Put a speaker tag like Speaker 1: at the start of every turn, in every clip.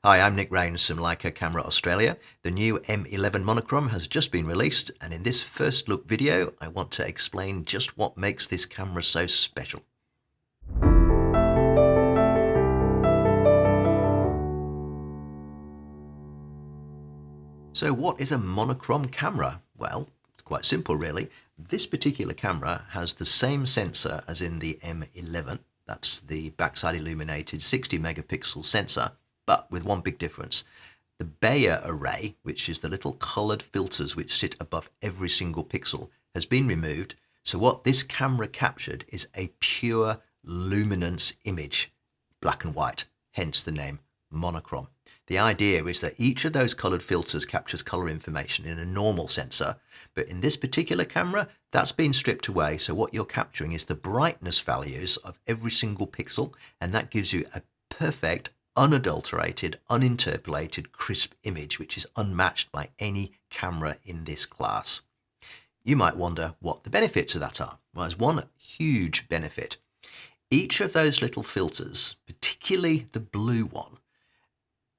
Speaker 1: Hi, I'm Nick Rains from Leica Camera Australia. The new M11 Monochrom has just been released, and in this first look video, I want to explain just what makes this camera so special. So what is a monochrome camera? Well, it's quite simple really. This particular camera has the same sensor as in the M11. That's the backside illuminated 60 megapixel sensor, but with one big difference. The Bayer array, which is the little colored filters which sit above every single pixel, has been removed. So what this camera captured is a pure luminance image, black and white, hence the name monochrome. The idea is that each of those colored filters captures color information in a normal sensor, but in this particular camera, that's been stripped away. So what you're capturing is the brightness values of every single pixel, and that gives you a perfect, unadulterated, uninterpolated, crisp image, which is unmatched by any camera in this class. You might wonder what the benefits of that are. Well, there's one huge benefit. Each of those little filters, particularly the blue one,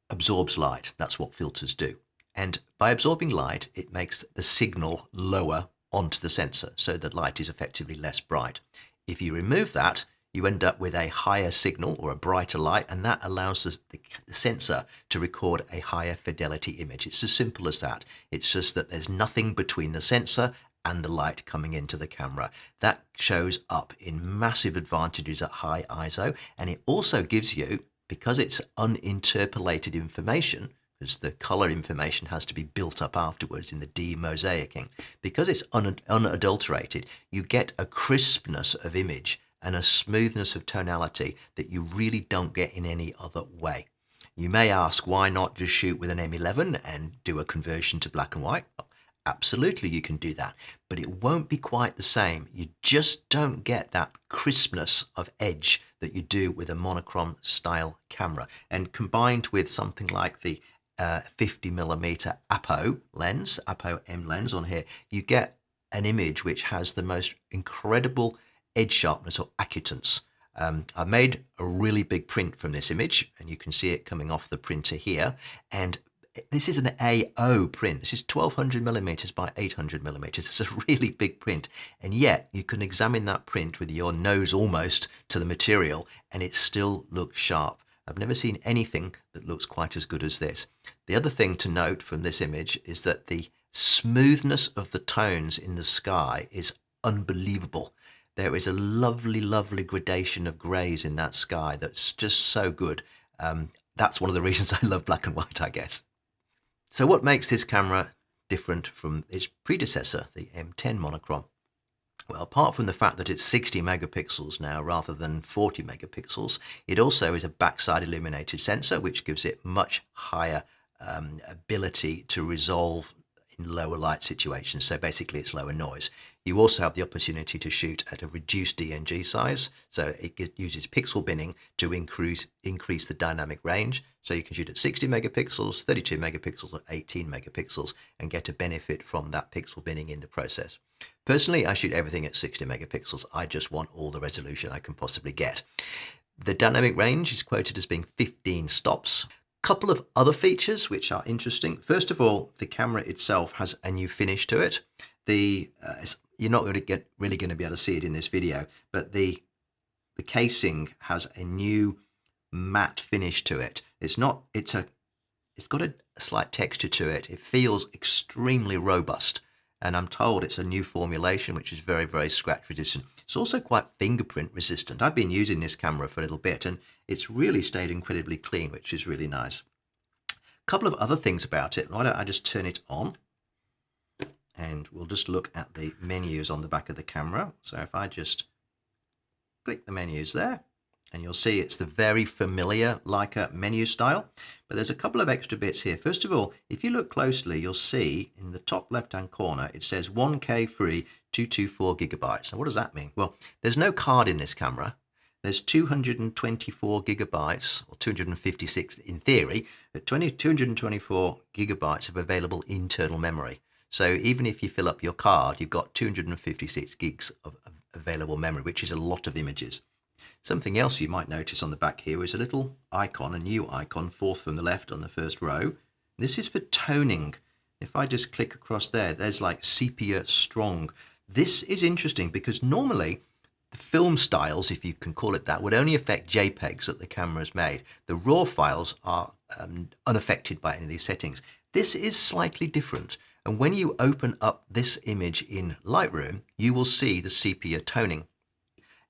Speaker 1: absorbs light. That's what filters do. And by absorbing light, it makes the signal lower onto the sensor, so that light is effectively less bright. If you remove that, you end up with a higher signal or a brighter light, and that allows the sensor to record a higher fidelity image. It's as simple as that. It's just that there's nothing between the sensor and the light coming into the camera. That shows up in massive advantages at high ISO, and it also gives you, because it's uninterpolated information, because the color information has to be built up afterwards in the demosaicing, because it's unadulterated, you get a crispness of image and a smoothness of tonality that you really don't get in any other way. You may ask, why not just shoot with an M11 and do a conversion to black and white? Well, absolutely, you can do that, but it won't be quite the same. You just don't get that crispness of edge that you do with a monochrome style camera. And combined with something like the 50mm Apo lens, Apo M lens on here, you get an image which has the most incredible edge sharpness or acutance. I made a really big print from this image, and you can see it coming off the printer here. And this is an AO print. This is 1200mm by 800mm. It's a really big print, and yet you can examine that print with your nose almost to the material and it still looks sharp. I've never seen anything that looks quite as good as this. The other thing to note from this image is that the smoothness of the tones in the sky is unbelievable. There is a lovely, lovely gradation of grays in that sky that's just so good. That's one of the reasons I love black and white, I guess. So what makes this camera different from its predecessor, the M10 Monochrom? Well, apart from the fact that it's 60 megapixels now rather than 40 megapixels, it also is a backside illuminated sensor, which gives it much higher ability to resolve in lower light situations. So basically it's lower noise. You also have the opportunity to shoot at a reduced DNG size. So it uses pixel binning to increase the dynamic range. So you can shoot at 60 megapixels, 32 megapixels, or 18 megapixels and get a benefit from that pixel binning in the process. Personally, I shoot everything at 60 megapixels. I just want all the resolution I can possibly get. The dynamic range is quoted as being 15 stops. Couple of other features which are interesting. First of all, the camera itself has a new finish to it. You're not really going to be able to see it in this video, but the casing has a new matte finish to it. It's got a slight texture to it. It feels extremely robust, and I'm told it's a new formulation which is very, very scratch resistant. It's also quite fingerprint resistant. I've been using this camera for a little bit and it's really stayed incredibly clean, which is really nice. A couple of other things about it. Why don't I just turn it on and we'll just look at the menus on the back of the camera. So if I just click the menus there, and you'll see it's the very familiar Leica menu style, but there's a couple of extra bits here. First of all, if you look closely, you'll see in the top left-hand corner, it says 1K free 224 gigabytes. Now, what does that mean? Well, there's no card in this camera. There's 224 gigabytes, or 256 in theory, but 224 gigabytes of available internal memory. So even if you fill up your card, you've got 256 gigs of available memory, which is a lot of images. Something else you might notice on the back here is a little icon, a new icon, fourth from the left on the first row. This is for toning. If I just click across there, there's like sepia strong. This is interesting because normally the film styles, if you can call it that, would only affect JPEGs that the camera's made. The RAW files are unaffected by any of these settings. This is slightly different. And when you open up this image in Lightroom, you will see the sepia toning.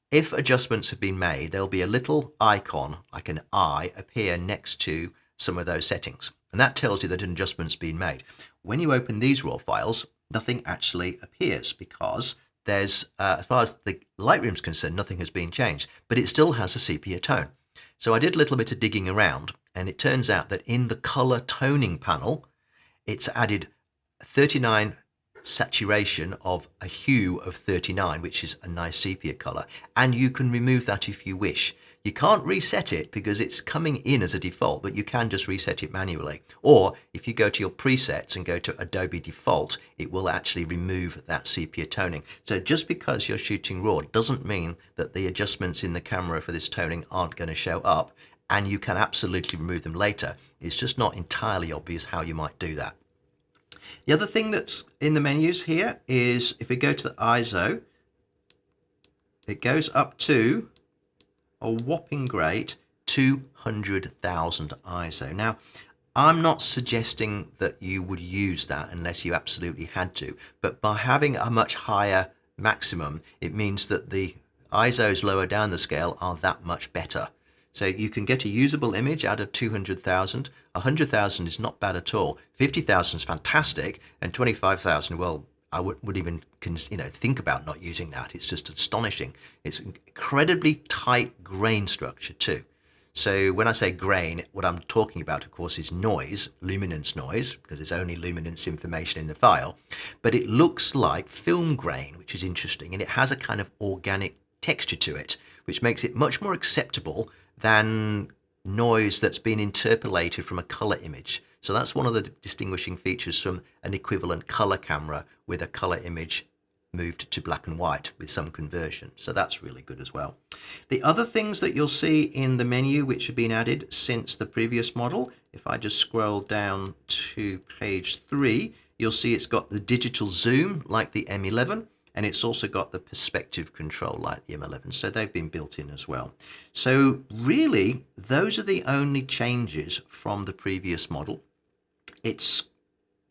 Speaker 1: If adjustments have been made, there'll be a little icon, like an eye, appear next to some of those settings. And that tells you that an adjustment's been made. When you open these RAW files, nothing actually appears because there's, as far as the Lightroom's concerned, nothing has been changed, but it still has a sepia tone. So I did a little bit of digging around, and it turns out that in the color toning panel, it's added 39 saturation of a hue of 39, which is a nice sepia color, and you can remove that if you wish. You can't reset it because it's coming in as a default, but you can just reset it manually. Or if you go to your presets and go to Adobe Default, it will actually remove that sepia toning. So just because you're shooting RAW doesn't mean that the adjustments in the camera for this toning aren't going to show up, and you can absolutely remove them later. It's just not entirely obvious how you might do that. The other thing that's in the menus here is if we go to the ISO, it goes up to a whopping great 200,000 ISO. Now, I'm not suggesting that you would use that unless you absolutely had to, but by having a much higher maximum, it means that the ISOs lower down the scale are that much better. So you can get a usable image out of 200,000. 100,000 is not bad at all. 50,000 is fantastic, and 25,000, well, I would even think about not using that. It's just astonishing. It's incredibly tight grain structure too. So when I say grain, what I'm talking about, of course, is noise, luminance noise, because there's only luminance information in the file. But it looks like film grain, which is interesting, and it has a kind of organic texture to it, which makes it much more acceptable than noise that's been interpolated from a color image. So that's one of the distinguishing features from an equivalent color camera with a color image moved to black and white with some conversion. So that's really good as well. The other things that you'll see in the menu which have been added since the previous model, if I just scroll down to page 3, you'll see it's got the digital zoom like the M11, and it's also got the perspective control like the M11, so they've been built in as well. So really, those are the only changes from the previous model. It's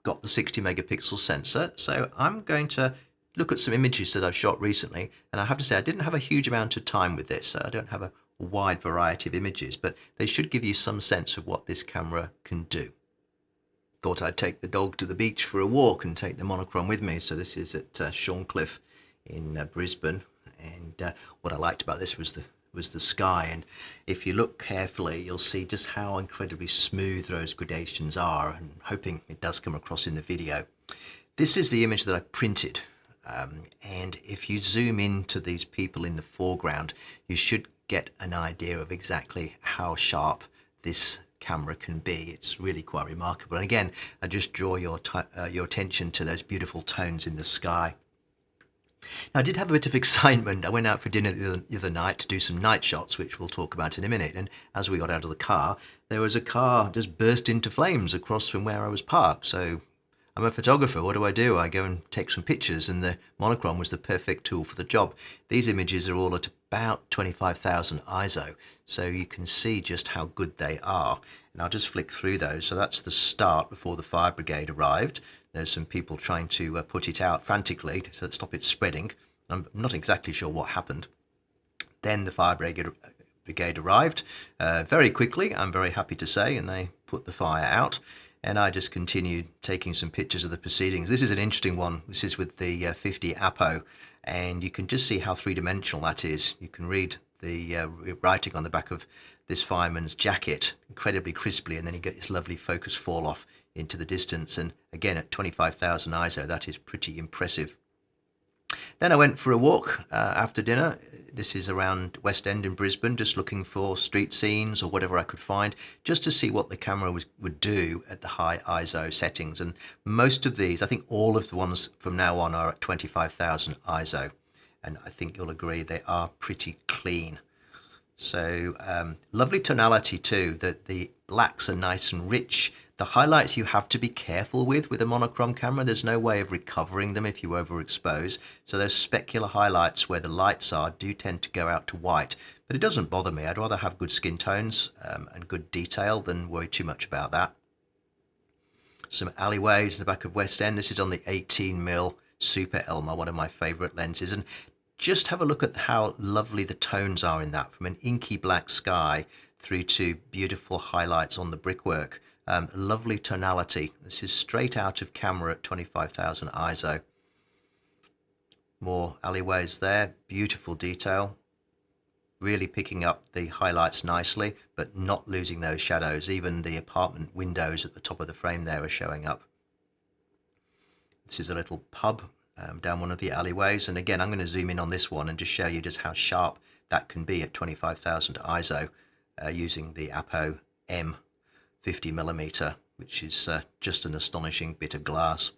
Speaker 1: got the 60 megapixel sensor, so I'm going to look at some images that I've shot recently, and I have to say I didn't have a huge amount of time with this, so I don't have a wide variety of images, but they should give you some sense of what this camera can do. Thought I'd take the dog to the beach for a walk and take the Monochrom with me. So this is at Shorncliffe in Brisbane, and what I liked about this was the sky. And if you look carefully, you'll see just how incredibly smooth those gradations are, and hoping it does come across in the video. This is the image that I printed, and if you zoom into these people in the foreground, you should get an idea of exactly how sharp this camera can be. It's really quite remarkable. And again, I just draw your attention to those beautiful tones in the sky. Now, I did have a bit of excitement. I went out for dinner the other night to do some night shots, which we'll talk about in a minute. And as we got out of the car, there was a car just burst into flames across from where I was parked. So I'm a photographer. What do? I go and take some pictures, and the Monochrom was the perfect tool for the job. These images are all at about 25,000 ISO, so you can see just how good they are. And I'll just flick through those. So that's the start before the fire brigade arrived. There's some people trying to put it out frantically to stop it spreading. I'm not exactly sure what happened. Then the fire brigade arrived very quickly, I'm very happy to say, and they put the fire out. And I just continued taking some pictures of the proceedings. This is an interesting one. This is with the 50 Apo, and you can just see how three-dimensional that is. You can read the writing on the back of this fireman's jacket incredibly crisply, and then you get this lovely focus fall off into the distance. And again, at 25,000 ISO, that is pretty impressive. Then I went for a walk after dinner. This is around West End in Brisbane, just looking for street scenes or whatever I could find, just to see what the camera would do at the high ISO settings. And most of these, I think all of the ones from now on are at 25,000 ISO. And I think you'll agree they are pretty clean. So lovely tonality too, that the blacks are nice and rich. The highlights you have to be careful with a monochrome camera. There's no way of recovering them if you overexpose. So those specular highlights where the lights are do tend to go out to white, but it doesn't bother me. I'd rather have good skin tones and good detail than worry too much about that. Some alleyways in the back of West End. This is on the 18mm Super Elma, one of my favorite lenses. And just have a look at how lovely the tones are in that, from an inky black sky through to beautiful highlights on the brickwork. Lovely tonality. This is straight out of camera at 25,000 ISO. More alleyways there, beautiful detail. Really picking up the highlights nicely, but not losing those shadows. Even the apartment windows at the top of the frame there are showing up. This is a little pub down one of the alleyways, and again I'm going to zoom in on this one and just show you just how sharp that can be at 25,000 ISO using the Apo M 50mm, which is just an astonishing bit of glass.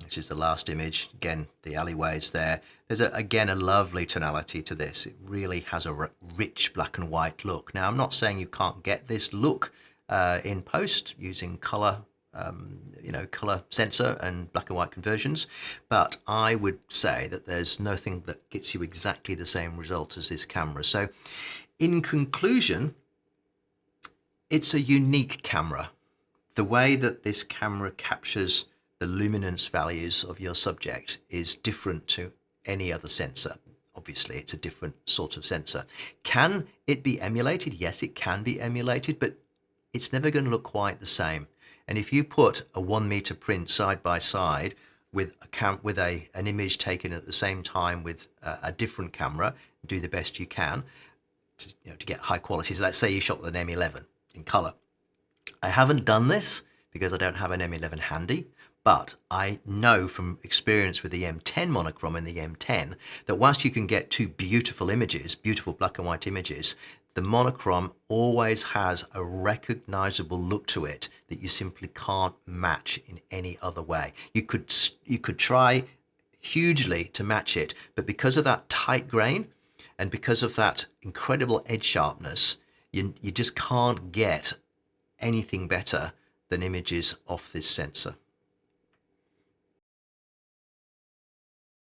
Speaker 1: This is the last image. Again, the alleyways there. There's again a lovely tonality to this. It really has a rich black and white look. Now I'm not saying you can't get this look in post using color color sensor and black and white conversions, but I would say that there's nothing that gets you exactly the same result as this camera. So in conclusion, it's a unique camera. The way that this camera captures the luminance values of your subject is different to any other sensor. Obviously, it's a different sort of sensor. Can it be emulated? Yes, it can be emulated, but it's never going to look quite the same. And if you put a 1 meter print side by side with an image taken at the same time with a different camera, do the best you can to get high quality. So let's say you shot with an M11 in color. I haven't done this because I don't have an M11 handy, but I know from experience with the M10 monochrome and the M10 that whilst you can get two beautiful images, beautiful black and white images, the monochrome always has a recognizable look to it that you simply can't match in any other way. You could try hugely to match it, but because of that tight grain and because of that incredible edge sharpness, you just can't get anything better than images off this sensor.